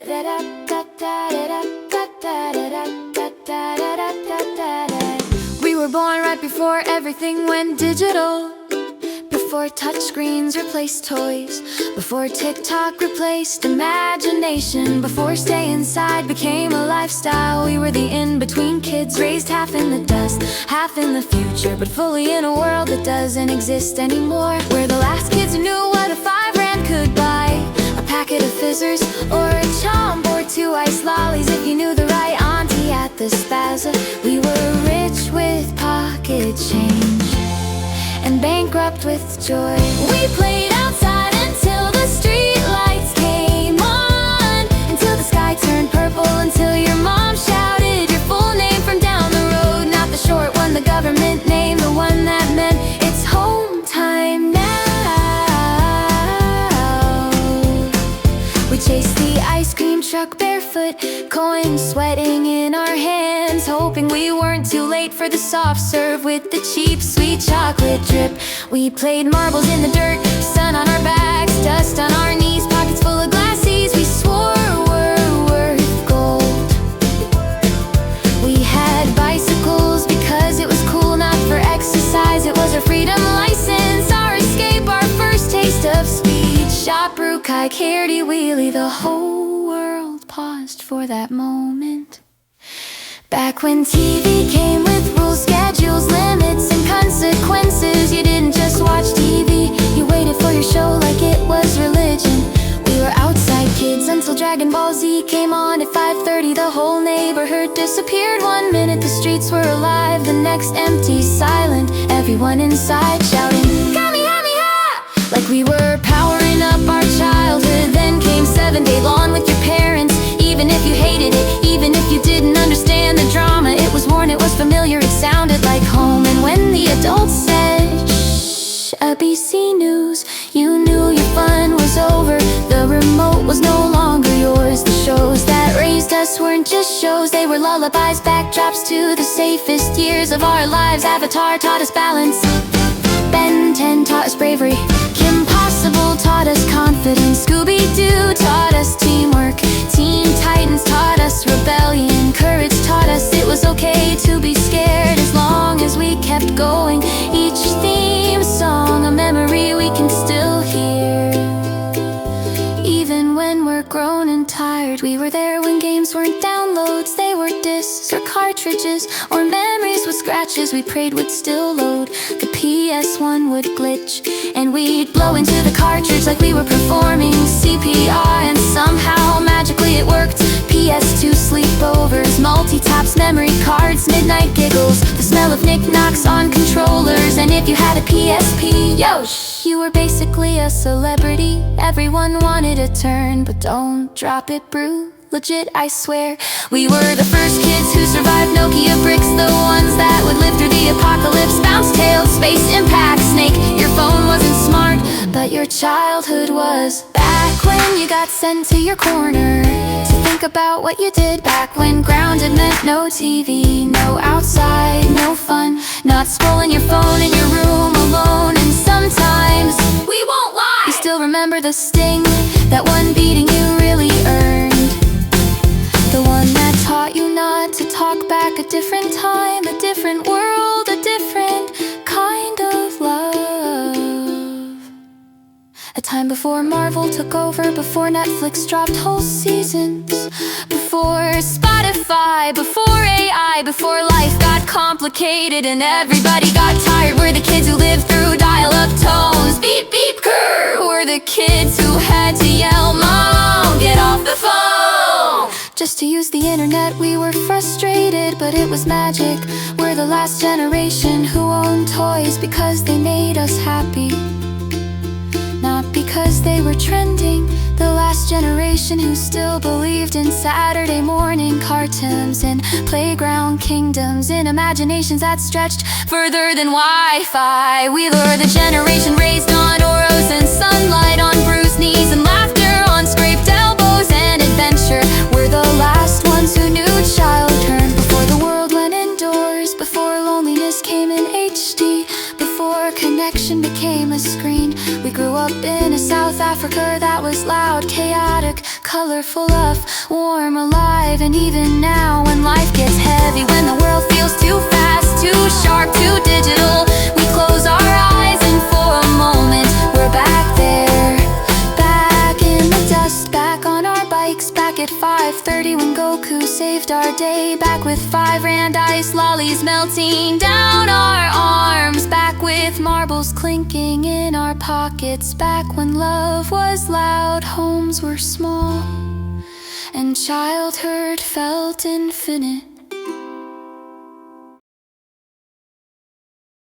We were born right before everything went digital, before touchscreens replaced toys, before TikTok replaced imagination, before stay inside became a lifestyle. We were the in-between kids, raised half in the dust, half in the future, but fully in a world that doesn't exist anymore. We're the last kids who knew what a 5 rand could buy, a packet of fizzers or a chomp or 2 ice lollies if you knew the right auntie at the spaza. We were rich with pocket change and bankrupt with joy. We played outside until the street lights came on, until the sky turned purple, until your mom shouted your full name from down the road. Not the short one, the government name, the one that meant it's home time now. We chased the ice cream truck barefoot, coins sweating in our hands, hoping we weren't too late for the soft serve with the cheap sweet chocolate drip. We played marbles in the dirt, sun on our backs, dust on our knees, pockets full of glassies we swore were worth gold. We had bicycles because it was cool, not for exercise. It was our freedom license, our escape, our first taste of speed. Shot brew, kai, caredy, wheelie, the whole world paused for that moment. Back when TV came with rules, schedules, limits, and consequences. You didn't just watch TV, you waited for your show like it was religion. We were outside kids until Dragon Ball Z came on at 5:30. The whole neighborhood disappeared. 1 minute the streets were alive, the next empty, silent. Everyone inside shouting, Kamehameha! Like we were powering up our childhood. Then came 7-day lawn with your parents. Even if you hated it, even if you didn't understand the drama, it was worn, it was familiar, it sounded like home. And when the adults said, shh, ABC News, you knew your fun was over. The remote was no longer yours. The shows that raised us weren't just shows, they were lullabies, backdrops to the safest years of our lives. Avatar taught us balance, Ben 10 taught us bravery, Kim Possible taught us confidence, Scooby-Doo taught us teamwork, Teen Titans taught us rebellion, courage taught us it was okay to be scared as long as we kept going. Each theme song a memory we can still hear. Even when we're grown and tired, we were there when games weren't downloads, they were discs or cartridges, or memories with scratches we prayed would still load. The PS1 would glitch and we'd blow into the cartridge like we were performing CPR, and somehow magically it worked. PS2 sleepovers, multi-taps, memory cards, midnight giggles, the smell of knickknacks on controllers. And if you had a PSP, yo, you were basically a celebrity. Everyone wanted a turn, but don't drop it, brew. Legit, I swear. We were the first kids who survived Nokia bricks, the ones that would live through the apocalypse. Bounce tail, space impact, Snake. Your phone wasn't smart, but your childhood was. Back when you got sent to your corner to think about what you did. Back when grounded meant no TV, no outside, no fun, not scrolling your phone in your room alone. And sometimes, we won't lie, you still remember the sting, that one beating you really earned, the one that taught you not to talk back. A different time, a different world, a different kind of love. A time before Marvel took over, before Netflix dropped whole seasons, before Spotify, before AI, before life got complicated and everybody got tired. We're the kids who lived through dial-up tones, beep beep grrr. We're the kids who had to yell, Mom, get off the phone, just to use the internet. We were frustrated, but it was magic. We're the last generation who owned toys because they made us happy, not because they were trending. The last generation who still believed in Saturday morning cartoons and playground kingdoms, in imaginations that stretched further than Wi-Fi. We were the generation raised on Oros and sunlight, on bruised knees and laughter, on scraped elbows and adventure. We're the last ones who knew child turn, before the world went indoors, before loneliness came in HD, before connection became a screen. We grew up in a South Africa that was loud, chaotic, color colorful, of warm, alive. And even now when life gets heavy, when the world feels too fast, too sharp, too digital, we close our eyes and for a moment we're back there, back in the dust, back on our bikes, back at 5:30 when Goku saved our day, back with 5 rand ice lollies melting down our arms, back with marbles clinking in our pockets, back when love was loud, homes were small, and childhood felt infinite.